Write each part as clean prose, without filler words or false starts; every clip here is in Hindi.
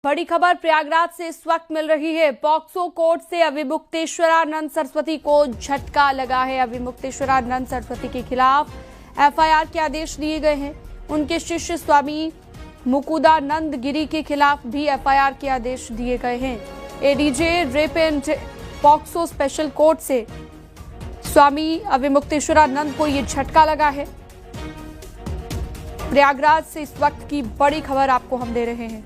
बड़ी खबर प्रयागराज से इस वक्त मिल रही है। पॉक्सो कोर्ट से अविमुक्तेश्वरानंद सरस्वती को झटका लगा है। अविमुक्तेश्वरानंद सरस्वती के खिलाफ एफआईआर के आदेश दिए गए हैं। उनके शिष्य स्वामी मुकुदानंद गिरी के खिलाफ भी एफआईआर के आदेश दिए गए हैं। ADJ rape and POCSO special court से स्वामी अविमुक्तेश्वरानंद को ये झटका लगा है। प्रयागराज से इस वक्त की बड़ी खबर आपको हम दे रहे हैं।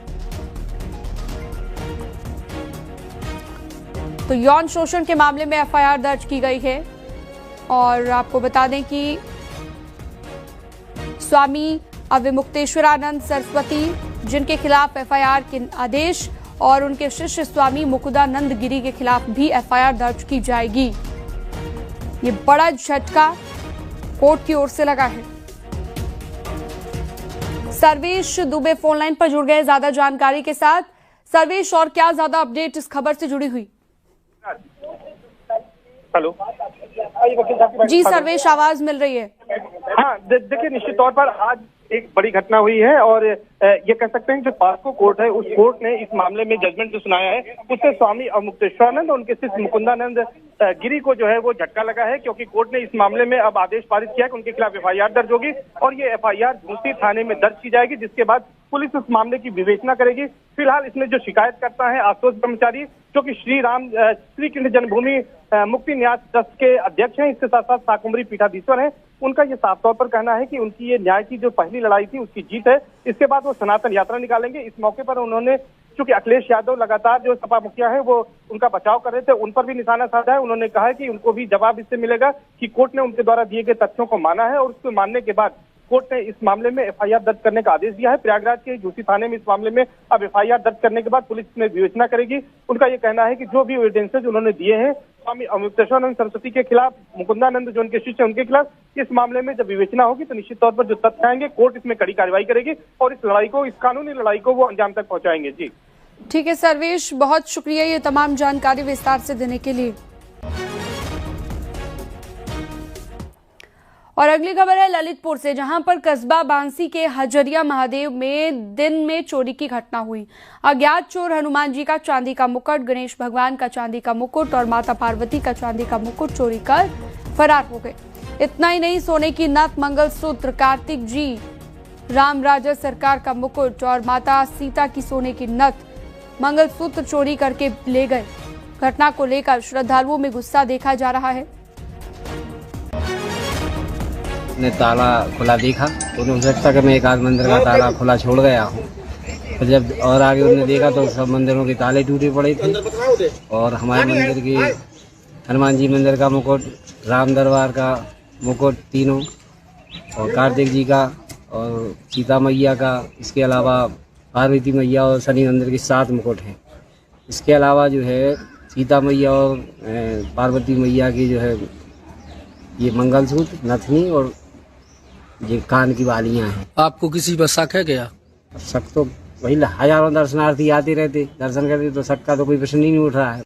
तो यौन शोषण के मामले में एफआईआर दर्ज की गई है और आपको बता दें कि स्वामी अविमुक्तेश्वरानंद सरस्वती जिनके खिलाफ एफआईआर के आदेश और उनके शिष्य स्वामी मुकुदानंद गिरी के खिलाफ भी एफआईआर दर्ज की जाएगी। ये बड़ा झटका कोर्ट की ओर से लगा है। सर्वेश दुबे फोन लाइन पर जुड़ गए ज्यादा जानकारी के साथ। सर्वेश, और क्या ज्यादा अपडेट इस खबर से जुड़ी हुई? हेलो जी सर्वेश, आवाज मिल रही है। हाँ देखिए, निश्चित तौर पर आज एक बड़ी घटना हुई है और ये कह सकते हैं जो पॉक्सो कोर्ट है उस कोर्ट ने इस मामले में जजमेंट जो सुनाया है उससे स्वामी अविमुक्तेश्वरानंद और उनके शिष्य मुकुंदानंद गिरी को जो है वो झटका लगा है, क्योंकि कोर्ट ने इस मामले में अब आदेश पारित किया कि उनके खिलाफ एफआईआर दर्ज होगी और ये एफआईआर झूसी थाने में दर्ज की जाएगी, जिसके बाद पुलिस उस मामले की विवेचना करेगी। फिलहाल इसमें जो शिकायत करता है आशुतोष ब्रह्मचारी, जो कि श्री कृष्ण जन्मभूमि मुक्ति न्यास ट्रस्ट के अध्यक्ष हैं, इसके साथ साथ शाकुंभरी पीठाधीश्वर हैं, उनका ये साफ तौर पर कहना है कि उनकी ये न्याय की जो पहली लड़ाई थी उसकी जीत है। इसके बाद वो सनातन यात्रा निकालेंगे। इस मौके पर उन्होंने, चूंकि अखिलेश यादव लगातार जो सपा मुखिया है वो उनका बचाव कर रहे थे, उन पर भी निशाना साधा है। उन्होंने कहा है कि उनको भी जवाब इससे मिलेगा कि कोर्ट ने उनके द्वारा दिए गए तथ्यों को माना है और उसको मानने के बाद कोर्ट ने इस मामले में एफआईआर दर्ज करने का आदेश दिया है। प्रयागराज के झूसी थाने में इस मामले में अब एफआईआर दर्ज करने के बाद पुलिस में विवेचना करेगी। उनका ये कहना है कि जो भी एविडेंसेज उन्होंने दिए हैं स्वामी अविमुक्तेश्वरानंद सरस्वती के खिलाफ, मुकुंदानंद जो उनके शिष्य उनके खिलाफ, इस मामले में जब विवेचना होगी तो निश्चित तौर पर जो तथ्य आएंगे कोर्ट इसमें कड़ी कार्रवाई करेगी और इस लड़ाई को, इस कानूनी लड़ाई को वो अंजाम तक पहुंचाएंगे। जी ठीक है सर्वेश, बहुत शुक्रिया ये तमाम जानकारी विस्तार से देने के लिए। और अगली खबर है ललितपुर से, जहां पर कस्बा बांसी के हजरिया महादेव में दिन में चोरी की घटना हुई। अज्ञात चोर हनुमान जी का चांदी का मुकुट, गणेश भगवान का चांदी का मुकुट और माता पार्वती का चांदी का मुकुट चोरी कर फरार हो गए। इतना ही नहीं, सोने की नथ, मंगलसूत्र, कार्तिक जी, राम राजा सरकार का मुकुट और माता सीता की सोने की नथ, मंगलसूत्र चोरी करके ले गए। घटना को लेकर श्रद्धालुओं में गुस्सा देखा जा रहा है। ने ताला खुला देखा तो उन्हें सोचा कि मैं एक आध मंदिर का ताला खुला छोड़ गया हूँ। फिर जब और आगे उन्हें देखा तो सब मंदिरों के ताले टूटे पड़े थे और हमारे मंदिर की हनुमान जी मंदिर का मुकुट, राम दरबार का मुकुट तीनों और कार्तिक जी का और सीता मैया का, इसके अलावा पार्वती मैया और शनि मंदिर के 7 मुकुट हैं। इसके अलावा जो है सीता मैया और पार्वती मैया की जो है ये मंगलसूत्र, नथनी और ये कान की बालियां हैं। आपको किसी पर शक है क्या? शक तो वही हजारों दर्शनार्थी आते रहते, दर्शन करते, तो शक का तो कोई प्रश्न ही नहीं उठ रहा है।